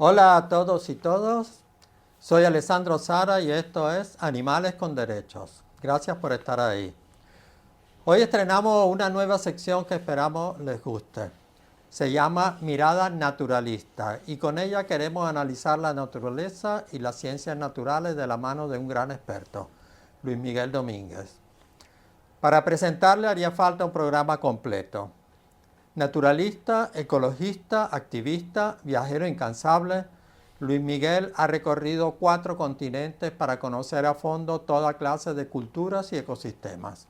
Hola a todos y todas, soy Alessandro Sara y esto es Animales con Derechos. Gracias por estar ahí. Hoy estrenamos una nueva sección que esperamos les guste. Se llama Mirada Naturalista y con ella queremos analizar la naturaleza y las ciencias naturales de la mano de un gran experto, Luis Miguel Domínguez. Para presentarle haría falta un programa completo. Naturalista, ecologista, activista, viajero incansable, Luis Miguel ha recorrido 4 continentes para conocer a fondo toda clase de culturas y ecosistemas.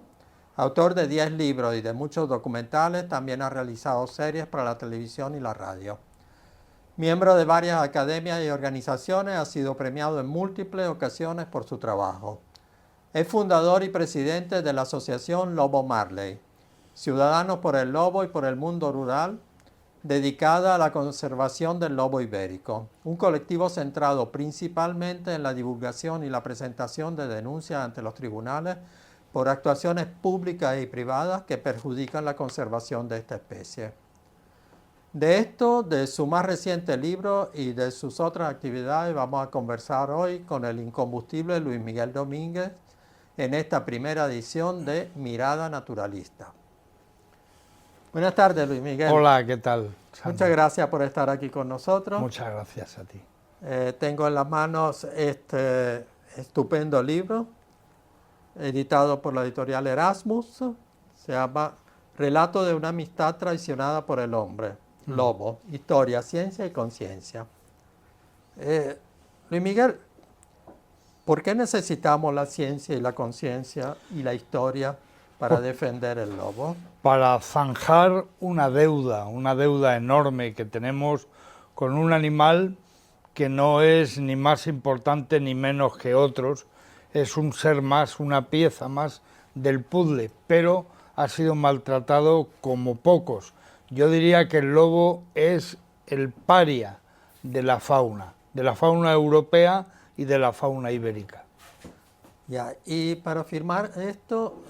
Autor de 10 libros y de muchos documentales, también ha realizado series para la televisión y la radio. Miembro de varias academias y organizaciones, ha sido premiado en múltiples ocasiones por su trabajo. Es fundador y presidente de la asociación Lobo Marley, Ciudadanos por el Lobo y por el Mundo Rural, dedicada a la conservación del lobo ibérico, un colectivo centrado principalmente en la divulgación y la presentación de denuncias ante los tribunales por actuaciones públicas y privadas que perjudican la conservación de esta especie. De esto, de su más reciente libro y de sus otras actividades vamos a conversar hoy con el incombustible Luis Miguel Domínguez en esta primera edición de Mirada Naturalista. Buenas tardes, Luis Miguel. Hola, ¿qué tal, Sandra? Muchas gracias por estar aquí con nosotros. Muchas gracias a ti. Tengo en las manos este estupendo libro, editado por la editorial Erasmus. Se llama Relato de una amistad traicionada por el hombre. Lobo, historia, ciencia y conciencia. Luis Miguel, ¿por qué necesitamos la ciencia y la conciencia y la historia para defender el lobo? Para zanjar una deuda enorme que tenemos con un animal que no es ni más importante ni menos que otros, es un ser más, una pieza más del puzzle, pero ha sido maltratado como pocos. Yo diría que el lobo es el paria de la fauna europea y de la fauna ibérica. Ya, y para afirmar esto,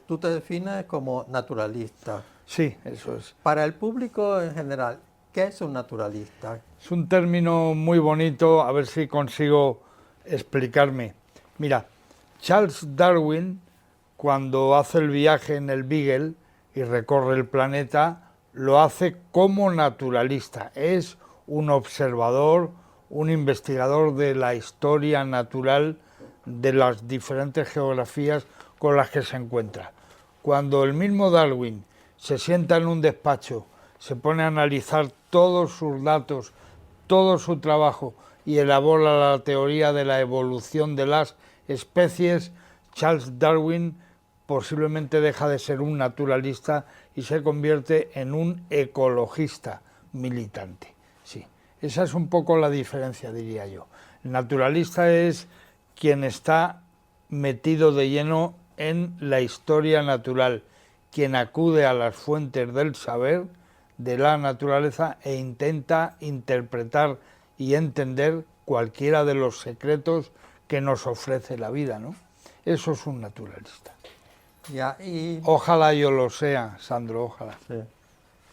tú te defines como naturalista. Sí, eso es. Para el público en general, ¿qué es un naturalista? Es un término muy bonito, a ver si consigo explicarme. Mira, Charles Darwin, cuando hace el viaje en el Beagle y recorre el planeta, lo hace como naturalista. Es un observador, un investigador de la historia natural de las diferentes geografías con las que se encuentra. Cuando el mismo Darwin se sienta en un despacho, se pone a analizar todos sus datos, todo su trabajo y elabora la teoría de la evolución de las especies, Charles Darwin posiblemente deja de ser un naturalista y se convierte en un ecologista militante. Sí, esa es un poco la diferencia, diría yo. El naturalista es quien está metido de lleno en la historia natural, quien acude a las fuentes del saber, de la naturaleza, e intenta interpretar y entender cualquiera de los secretos que nos ofrece la vida, ¿no? Eso es un naturalista. Ya, y, Ojalá yo lo sea, Sandro, ojalá. sí.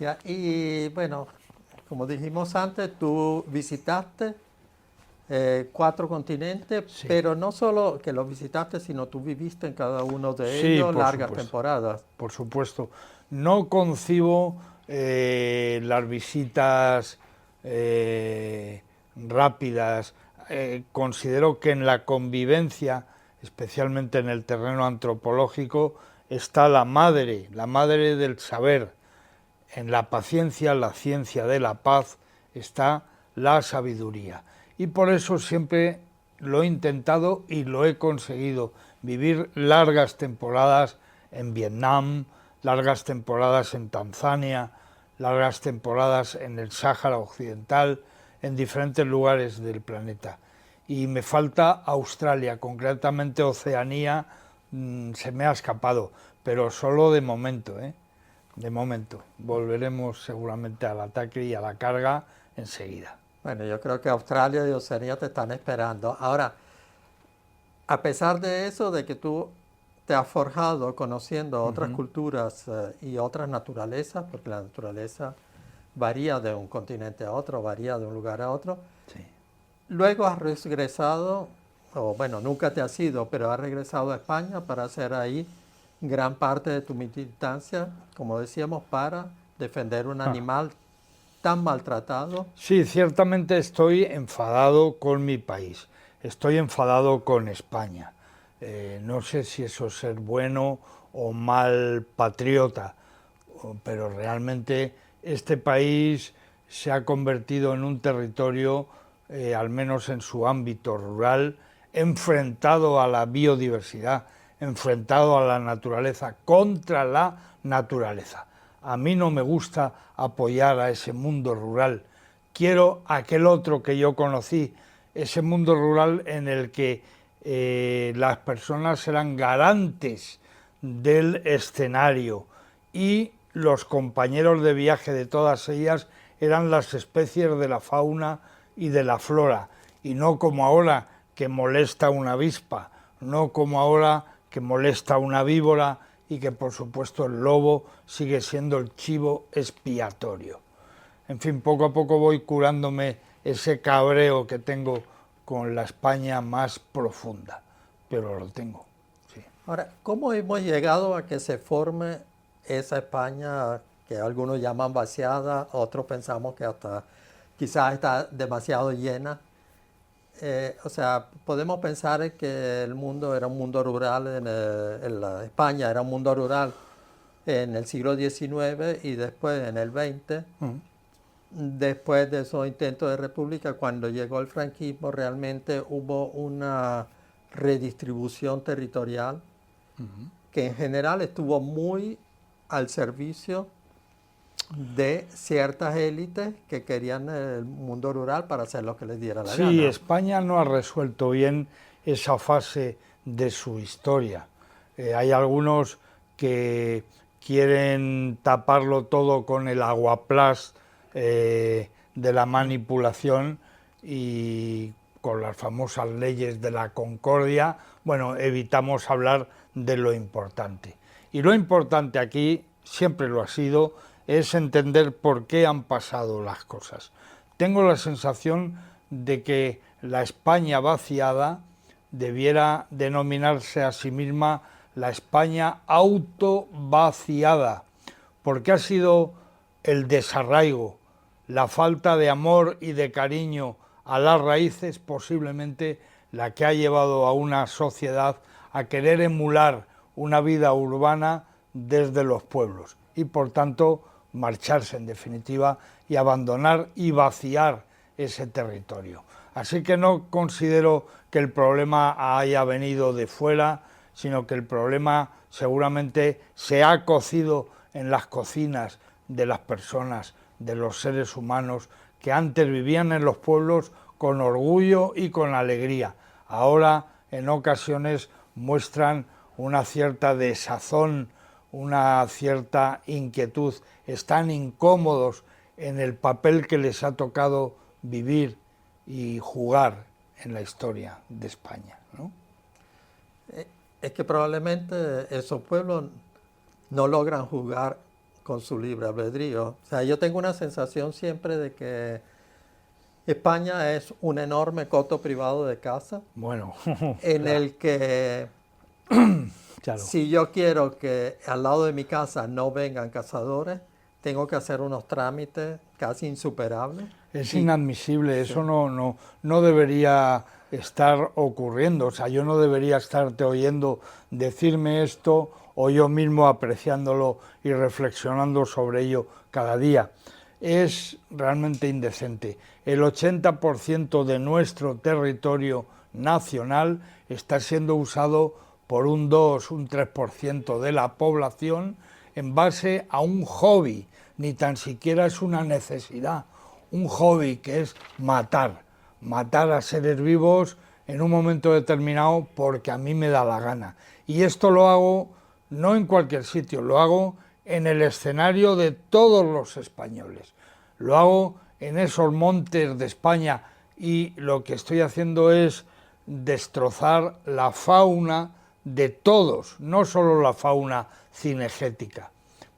Ya, y bueno, como dijimos antes, tú visitaste 4 continentes, Sí. pero no solo que los visitaste, sino tú viviste en cada uno de Sí, ellos por largas supuesto. temporadas. Por supuesto. No concibo las visitas rápidas. Considero que en la convivencia, especialmente en el terreno antropológico, está la madre del saber. En la paciencia, la ciencia de la paz, está la sabiduría. Y por eso siempre lo he intentado y lo he conseguido, vivir largas temporadas en Vietnam, largas temporadas en Tanzania, largas temporadas en el Sáhara Occidental, en diferentes lugares del planeta. Y me falta Australia, concretamente Oceanía, se me ha escapado, pero solo de momento, ¿eh? De momento. Volveremos seguramente al ataque y a la carga enseguida. Bueno, yo creo que Australia y Oceanía te están esperando. Ahora, a pesar de eso, de que tú te has forjado conociendo otras culturas y otras naturalezas, porque la naturaleza varía de un continente a otro, varía de un lugar a otro, Sí. luego has regresado, o bueno, nunca te has ido, pero has regresado a España para hacer ahí gran parte de tu militancia, como decíamos, para defender un Ah. animal tan maltratado. Sí, ciertamente estoy enfadado con mi país, estoy enfadado con España. No sé si eso es ser bueno o mal patriota, pero realmente este país se ha convertido en un territorio, al menos en su ámbito rural, enfrentado a la biodiversidad, enfrentado a la naturaleza, contra la naturaleza. A mí no me gusta apoyar a ese mundo rural. Quiero aquel otro que yo conocí, ese mundo rural en el que las personas eran garantes del escenario y los compañeros de viaje de todas ellas eran las especies de la fauna y de la flora, y no como ahora que molesta una avispa, no como ahora que molesta una víbora y que por supuesto el lobo sigue siendo el chivo expiatorio. En fin, poco a poco voy curándome ese cabreo que tengo con la España más profunda, pero lo tengo. Sí. Ahora, ¿cómo hemos llegado a que se forme esa España que algunos llaman vaciada, otros pensamos que hasta quizás está demasiado llena? O sea, podemos pensar que el mundo era un mundo rural, en la España era un mundo rural en el siglo XIX y después en el XX. Después de esos intentos de república, cuando llegó el franquismo, realmente hubo una redistribución territorial que en general estuvo muy al servicio de ciertas élites que querían el mundo rural para hacer lo que les diera la Sí, gana. España no ha resuelto bien esa fase de su historia. Hay algunos que quieren taparlo todo con el aguaplast de la manipulación y con las famosas leyes de la concordia. Bueno, evitamos hablar de lo importante. Y lo importante aquí, siempre lo ha sido, es entender por qué han pasado las cosas. Tengo la sensación de que la España vaciada debiera denominarse a sí misma la España autovaciada, porque ha sido el desarraigo, la falta de amor y de cariño a las raíces posiblemente la que ha llevado a una sociedad a querer emular una vida urbana desde los pueblos y por tanto marcharse en definitiva y abandonar y vaciar ese territorio. Así que no considero que el problema haya venido de fuera, sino que el problema seguramente se ha cocido en las cocinas de las personas, de los seres humanos que antes vivían en los pueblos con orgullo y con alegría. Ahora en ocasiones muestran una cierta desazón, una cierta inquietud, están incómodos en el papel que les ha tocado vivir y jugar en la historia de España, ¿no? Es que probablemente esos pueblos no logran jugar con su libre albedrío. O sea, yo tengo una sensación siempre de que España es un enorme coto privado de caza Bueno, en claro, el que claro. si yo quiero que al lado de mi casa no vengan cazadores, tengo que hacer unos trámites casi insuperables. Es Y inadmisible, sí, eso no debería estar ocurriendo. O sea, yo no debería estarte oyendo decirme esto o yo mismo apreciándolo y reflexionando sobre ello cada día. Es realmente indecente. El 80% de nuestro territorio nacional está siendo usado por un 2, un 3% de la población en base a un hobby, ni tan siquiera es una necesidad, un hobby que es matar a seres vivos en un momento determinado porque a mí me da la gana. Y esto lo hago no en cualquier sitio, lo hago en el escenario de todos los españoles. Lo hago en esos montes de España y lo que estoy haciendo es destrozar la fauna de todos, no solo la fauna cinegética.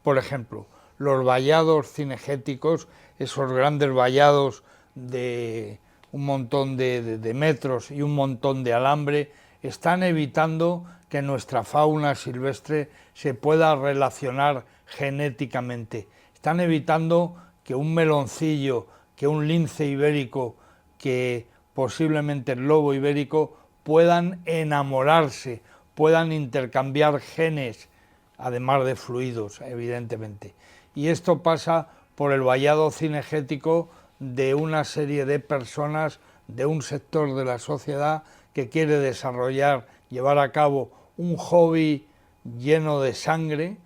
Por ejemplo, los vallados cinegéticos, esos grandes vallados de un montón de metros y un montón de alambre, están evitando que nuestra fauna silvestre se pueda relacionar genéticamente. Están evitando que un meloncillo, que un lince ibérico, que posiblemente el lobo ibérico puedan enamorarse, puedan intercambiar genes, además de fluidos, evidentemente. Y esto pasa por el vallado cinegético de una serie de personas, de un sector de la sociedad que quiere desarrollar, llevar a cabo un hobby lleno de sangre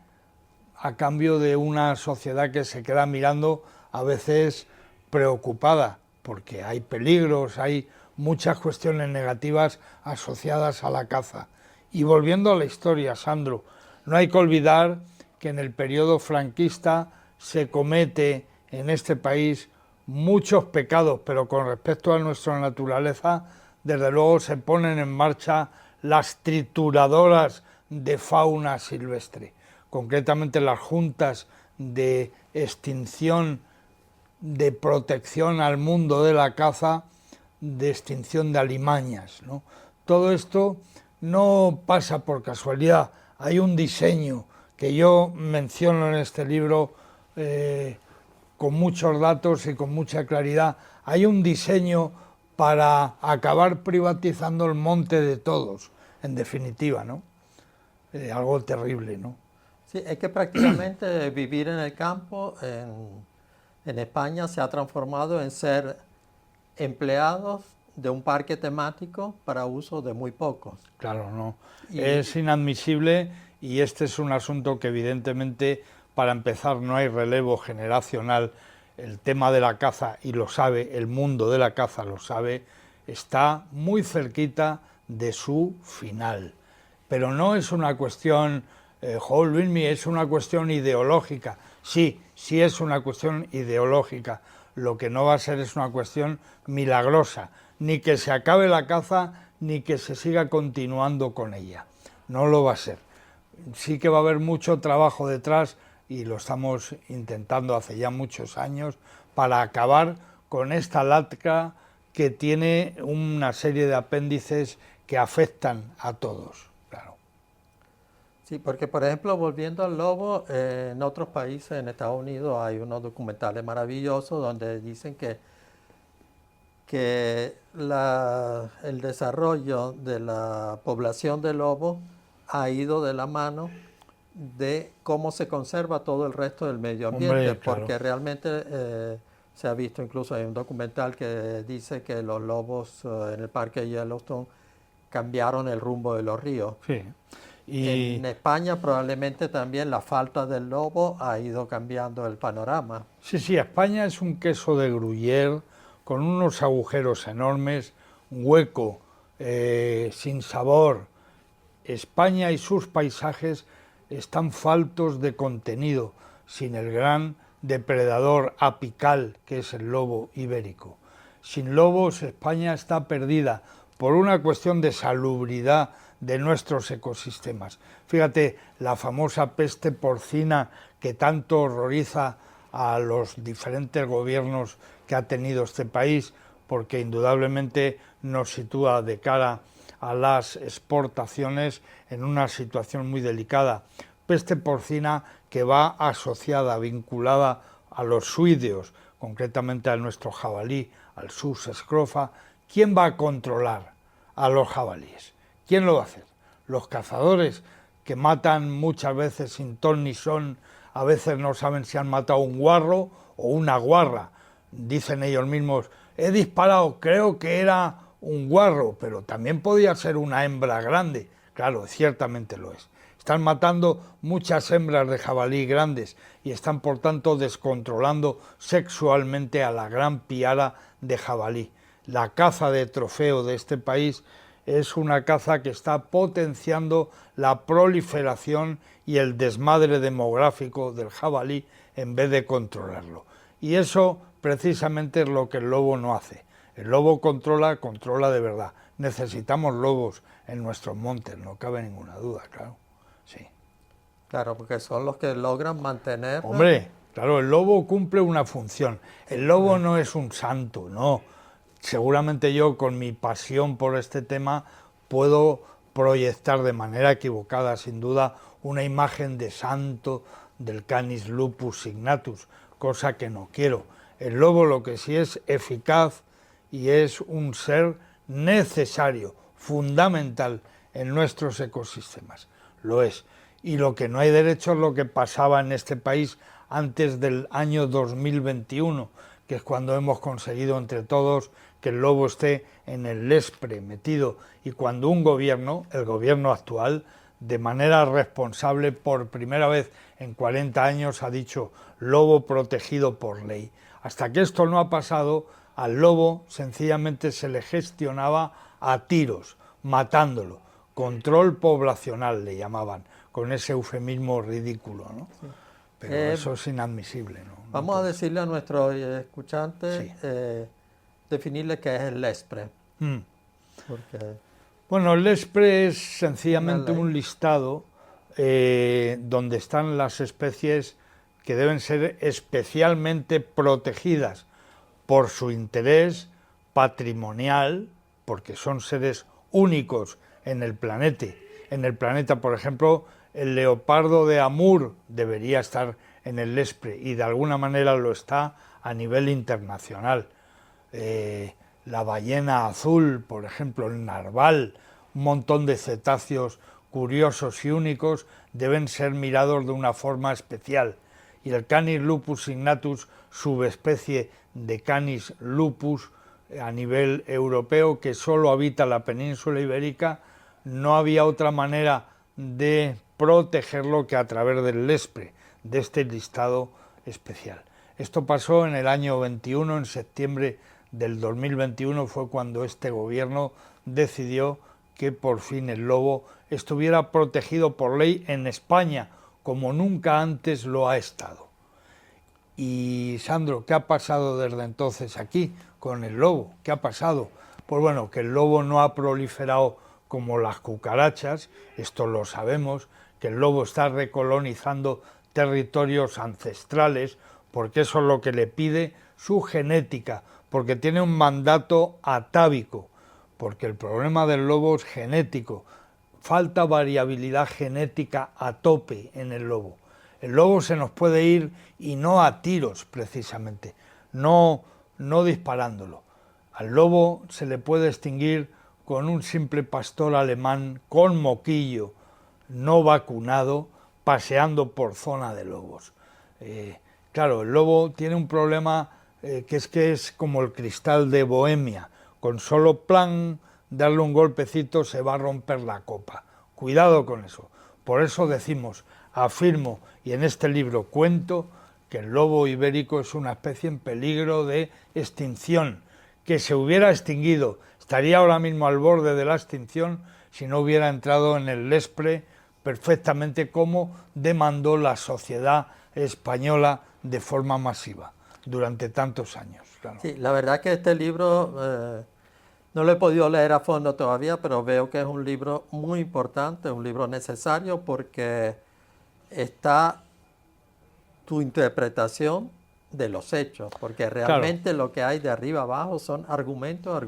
a cambio de una sociedad que se queda mirando a veces preocupada, porque hay peligros, hay muchas cuestiones negativas asociadas a la caza. Y volviendo a la historia, Sandro, no hay que olvidar que en el periodo franquista se comete en este país muchos pecados, pero con respecto a nuestra naturaleza, desde luego se ponen en marcha las trituradoras de fauna silvestre, concretamente las juntas de extinción, de protección al mundo de la caza, de extinción de alimañas, ¿no? Todo esto no pasa por casualidad, hay un diseño que yo menciono en este libro con muchos datos y con mucha claridad. Hay un diseño para acabar privatizando el monte de todos, en definitiva, ¿no? Algo terrible, ¿no? Sí, es que prácticamente vivir en el campo en España se ha transformado en ser empleados de un parque temático para uso de muy pocos. Claro, no. Es inadmisible y este es un asunto que evidentemente, para empezar, no hay relevo generacional. El tema de la caza, y lo sabe, el mundo de la caza lo sabe, está muy cerquita de su final. Pero no es una cuestión, Luismi, es una cuestión ideológica. Sí, sí es una cuestión ideológica. Lo que no va a ser es una cuestión milagrosa, ni que se acabe la caza, ni que se siga continuando con ella. No lo va a ser. Sí que va a haber mucho trabajo detrás, y lo estamos intentando hace ya muchos años, para acabar con esta lacra que tiene una serie de apéndices que afectan a todos. Claro. Sí, porque por ejemplo, volviendo al lobo, en otros países, en Estados Unidos, hay unos documentales maravillosos donde dicen que el desarrollo de la población de lobos ha ido de la mano de cómo se conserva todo el resto del medio ambiente, Hombre, claro. porque realmente se ha visto, incluso hay un documental que dice que los lobos en el parque Yellowstone cambiaron el rumbo de los ríos. Sí. Y En España probablemente también la falta del lobo ha ido cambiando el panorama. sí, España es un queso de Gruyère con unos agujeros enormes, hueco, sin sabor. España y sus paisajes están faltos de contenido, sin el gran depredador apical que es el lobo ibérico. Sin lobos, España está perdida por una cuestión de salubridad de nuestros ecosistemas. Fíjate, la famosa peste porcina que tanto horroriza a los diferentes gobiernos que ha tenido este país, porque indudablemente nos sitúa de cara a las exportaciones en una situación muy delicada. Peste porcina que va asociada, vinculada a los suídeos, concretamente a nuestro jabalí, al sus scrofa. ¿Quién va a controlar a los jabalíes? ¿Quién lo va a hacer? Los cazadores, que matan muchas veces sin ton ni son, a veces no saben si han matado un guarro o una guarra. Dicen ellos mismos, he disparado, creo que era un guarro, pero también podía ser una hembra grande. Claro, ciertamente lo es. Están matando muchas hembras de jabalí grandes y están por tanto descontrolando sexualmente a la gran piara de jabalí. La caza de trofeo de este país es una caza que está potenciando la proliferación y el desmadre demográfico del jabalí en vez de controlarlo. Y eso precisamente es lo que el lobo no hace. El lobo controla de verdad. Necesitamos lobos en nuestros montes, no cabe ninguna duda, claro. Sí. Claro, porque son los que logran mantener... Hombre, claro, el lobo cumple una función. El lobo no es un santo, no. seguramente yo, con mi pasión por este tema, puedo proyectar de manera equivocada, sin duda, una imagen de santo del Canis lupus signatus, cosa que no quiero. El lobo lo que sí es eficaz y es un ser necesario, fundamental en nuestros ecosistemas. Lo es. Y lo que no hay derecho es lo que pasaba en este país antes del año 2021, que es cuando hemos conseguido entre todos que el lobo esté en el LESPRE metido, y cuando un gobierno, el gobierno actual, de manera responsable, por primera vez en 40 años ha dicho lobo protegido por ley. Hasta que esto no ha pasado, al lobo sencillamente se le gestionaba a tiros, matándolo. Control poblacional le llamaban, con ese eufemismo ridículo, ¿no? Sí. Pero eso es inadmisible, ¿no? Vamos a decirle a nuestros escuchantes, sí. definirle qué es el LESPRE. Porque bueno, el LESPRE es sencillamente un listado donde están las especies que deben ser especialmente protegidas por su interés patrimonial, porque son seres únicos en el planeta. En el planeta, por ejemplo, el leopardo de Amur debería estar en el LESPRE y de alguna manera lo está a nivel internacional. La ballena azul, por ejemplo, el narval, un montón de cetáceos curiosos y únicos deben ser mirados de una forma especial. Y el Canis lupus signatus, subespecie de Canis lupus a nivel europeo, que solo habita la península ibérica, no había otra manera de protegerlo que a través del LESPRE, de este listado especial. Esto pasó en el año 21, en septiembre del 2021 fue cuando este gobierno decidió que por fin el lobo estuviera protegido por ley en España, como nunca antes lo ha estado. Y Sandro, ¿qué ha pasado desde entonces aquí con el lobo? ¿Qué ha pasado? Pues bueno, que el lobo no ha proliferado como las cucarachas, esto lo sabemos, que el lobo está recolonizando territorios ancestrales, porque eso es lo que le pide su genética, porque tiene un mandato atávico, porque el problema del lobo es genético, falta variabilidad genética a tope en el lobo. El lobo se nos puede ir y no a tiros precisamente, no disparándolo. Al lobo se le puede extinguir con un simple pastor alemán con moquillo, no vacunado, paseando por zona de lobos. Claro, el lobo tiene un problema que es como el cristal de Bohemia, con solo plan darle un golpecito se va a romper la copa. Cuidado con eso. Por eso decimos, afirmo, y en este libro cuento, que el lobo ibérico es una especie en peligro de extinción, que se hubiera extinguido, estaría ahora mismo al borde de la extinción si no hubiera entrado en el LESPRE perfectamente como demandó la sociedad española de forma masiva durante tantos años. Claro. Sí, la verdad que este libro no lo he podido leer a fondo todavía, pero veo que es un libro muy importante, un libro necesario porque está tu interpretación de los hechos, porque realmente claro, lo que hay de arriba abajo son argumentos.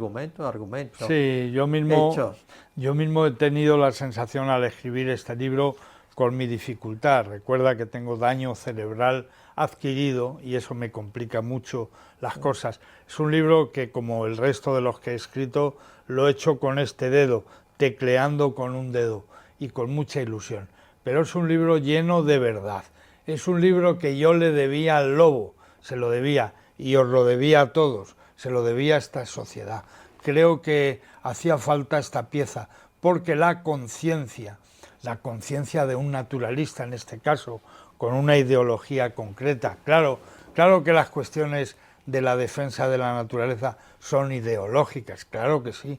Sí, yo mismo he tenido la sensación al escribir este libro con mi dificultad. Recuerda que tengo daño cerebral adquirido y eso me complica mucho las cosas. Es un libro que, como el resto de los que he escrito, lo he hecho con este dedo, tecleando con un dedo y con mucha ilusión. Pero es un libro lleno de verdad. Es un libro que yo le debía al lobo, se lo debía, y os lo debía a todos, se lo debía a esta sociedad. Creo que hacía falta esta pieza, porque la conciencia de un naturalista en este caso, con una ideología concreta, claro que las cuestiones de la defensa de la naturaleza son ideológicas, claro que sí.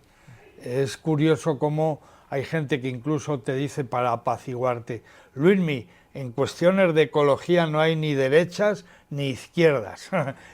Es curioso cómo hay gente que incluso te dice para apaciguarte, Luismi, en cuestiones de ecología no hay ni derechas ni izquierdas.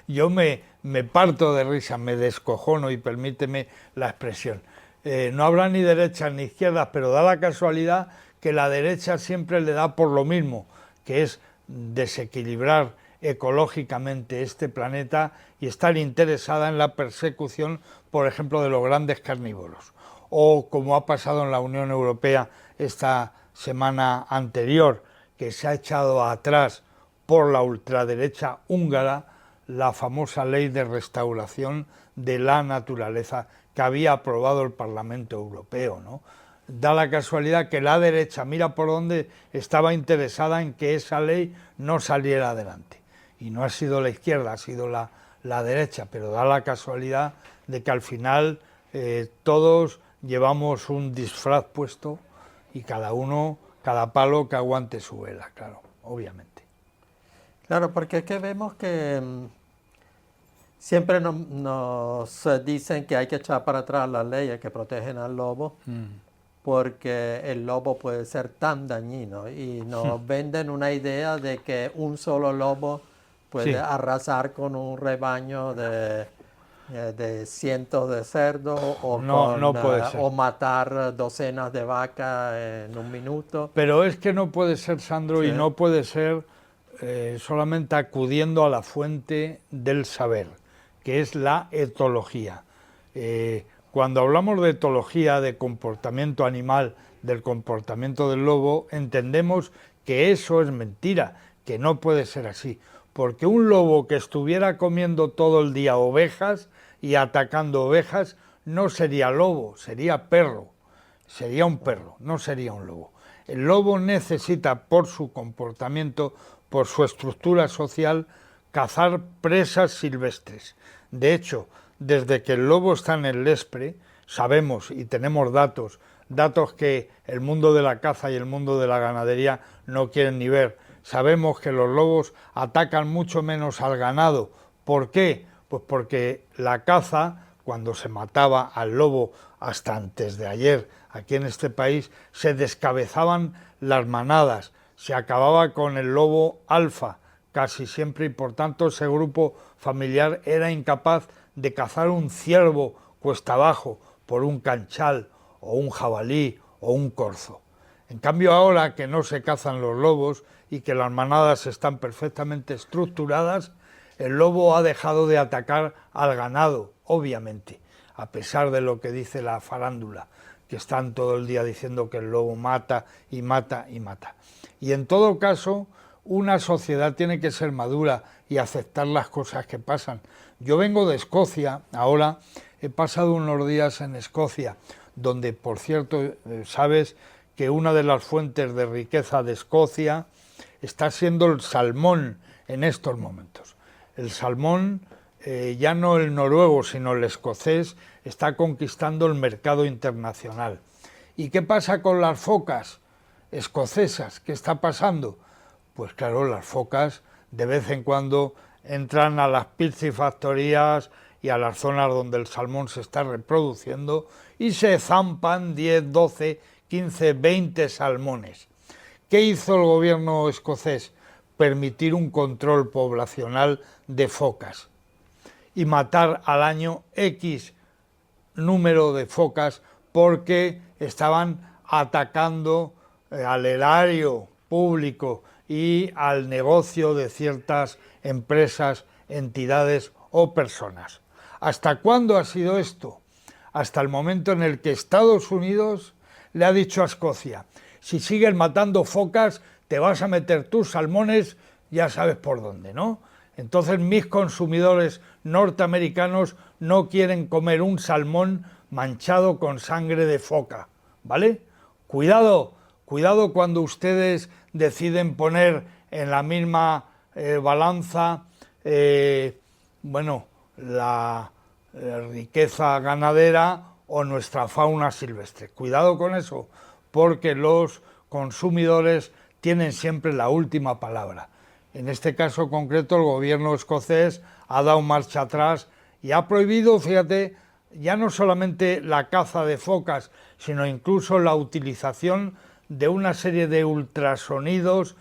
Yo me parto de risa, me descojono y permíteme la expresión. No habrá ni derechas ni izquierdas, pero da la casualidad que la derecha siempre le da por lo mismo, que es desequilibrar ecológicamente este planeta y estar interesada en la persecución, por ejemplo, de los grandes carnívoros. O como ha pasado en la Unión Europea esta semana anterior, que se ha echado atrás por la ultraderecha húngara la famosa ley de restauración de la naturaleza que había aprobado el Parlamento Europeo, ¿no? Da la casualidad que la derecha, mira por dónde, estaba interesada en que esa ley no saliera adelante. Y no ha sido la izquierda, ha sido la derecha, pero da la casualidad de que al final todos llevamos un disfraz puesto y cada uno, cada palo que aguante su vela, claro, obviamente. Claro, porque es que vemos que siempre nos dicen que hay que echar para atrás las leyes que protegen al lobo, porque el lobo puede ser tan dañino y nos venden una idea de que un solo lobo puede arrasar con un rebaño de cientos de cerdos o matar docenas de vacas en un minuto. Pero es que no puede ser, Sandro, y no puede ser solamente acudiendo a la fuente del saber, que es la etología. Cuando hablamos de etología, de comportamiento animal, del comportamiento del lobo, entendemos que eso es mentira, que no puede ser así. Porque un lobo que estuviera comiendo todo el día ovejas y atacando ovejas no sería lobo, sería perro. Sería un perro, no sería un lobo. El lobo necesita, por su comportamiento, por su estructura social, cazar presas silvestres. De hecho, desde que el lobo está en el Lespre, sabemos y tenemos datos que el mundo de la caza y el mundo de la ganadería no quieren ni ver. Sabemos que los lobos atacan mucho menos al ganado. ¿Por qué? Pues porque la caza, cuando se mataba al lobo hasta antes de ayer, aquí en este país, se descabezaban las manadas, se acababa con el lobo alfa casi siempre y por tanto ese grupo familiar era incapaz de cazar un ciervo cuesta abajo por un canchal o un jabalí o un corzo. En cambio ahora que no se cazan los lobos y que las manadas están perfectamente estructuradas, el lobo ha dejado de atacar al ganado, obviamente, a pesar de lo que dice la farándula, que están todo el día diciendo que el lobo mata y mata y mata. Y en todo caso, una sociedad tiene que ser madura y aceptar las cosas que pasan. Yo vengo de Escocia, ahora he pasado unos días en Escocia, donde, por cierto, sabes que una de las fuentes de riqueza de Escocia está siendo el salmón en estos momentos. El salmón, ya no el noruego, sino el escocés, está conquistando el mercado internacional. ¿Y qué pasa con las focas escocesas? ¿Qué está pasando? Pues claro, las focas de vez en cuando entran a las piscifactorías y a las zonas donde el salmón se está reproduciendo y se zampan 10, 12, 15, 20 salmones. ¿Qué hizo el gobierno escocés? Permitir un control poblacional de focas y matar al año X número de focas porque estaban atacando al erario público y al negocio de ciertas empresas, entidades o personas. ¿Hasta cuándo ha sido esto? Hasta el momento en el que Estados Unidos le ha dicho a Escocia: si sigues matando focas, te vas a meter tus salmones, ya sabes por dónde, ¿no? Entonces mis consumidores norteamericanos no quieren comer un salmón manchado con sangre de foca, ¿vale? Cuidado, cuidado cuando ustedes deciden poner en la misma balanza, la riqueza ganadera o nuestra fauna silvestre. Cuidado con eso, porque los consumidores tienen siempre la última palabra. En este caso concreto, el gobierno escocés ha dado marcha atrás y ha prohibido, fíjate, ya no solamente la caza de focas, sino incluso la utilización de una serie de ultrasonidos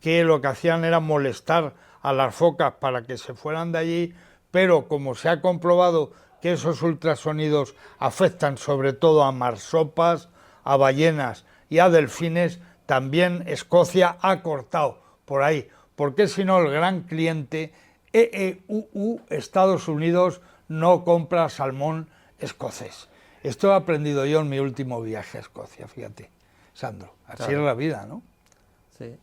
que lo que hacían era molestar a las focas para que se fueran de allí, pero como se ha comprobado que esos ultrasonidos afectan sobre todo a marsopas, a ballenas y a delfines, también Escocia ha cortado por ahí, porque si no el gran cliente EEUU, Estados Unidos, no compra salmón escocés. Esto he aprendido yo en mi último viaje a Escocia, fíjate, Sandro. Así Claro. es la vida, ¿no? Sí.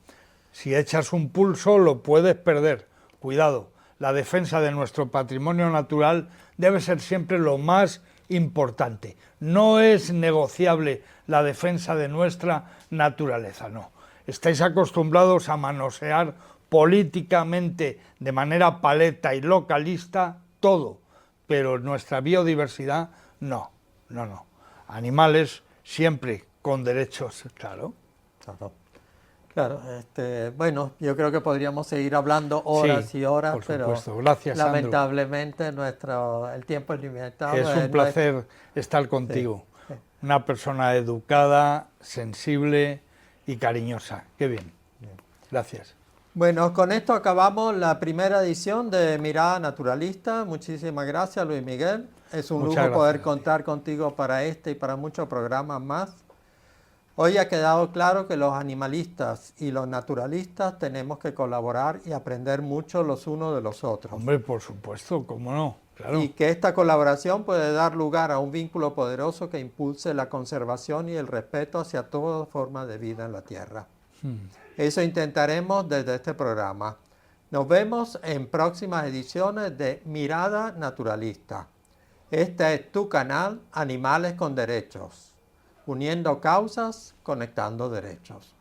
Si echas un pulso lo puedes perder. Cuidado, la defensa de nuestro patrimonio natural debe ser siempre lo más importante. No es negociable la defensa de nuestra naturaleza, no. Estáis acostumbrados a manosear políticamente de manera paleta y localista todo, pero nuestra biodiversidad no. Animales siempre con derechos, claro. Claro. Claro, bueno, yo creo que podríamos seguir hablando horas Sí, y horas, por pero supuesto. Gracias, Sandro. lamentablemente el tiempo es limitado. Es un placer estar contigo. Sí. Una persona educada, sensible y cariñosa. Qué bien. Gracias. Bueno, con esto acabamos la primera edición de Mirada Naturalista. Muchísimas gracias, Luis Miguel. Es un Muchas lujo poder gracias. contar contigo para este y para muchos programas más. Hoy ha quedado claro que los animalistas y los naturalistas tenemos que colaborar y aprender mucho los unos de los otros. Hombre, por supuesto, cómo no. Claro. Y que esta colaboración puede dar lugar a un vínculo poderoso que impulse la conservación y el respeto hacia toda forma de vida en la Tierra. Eso intentaremos desde este programa. Nos vemos en próximas ediciones de Mirada Naturalista. Este es tu canal Animales con Derechos. Uniendo causas, conectando derechos.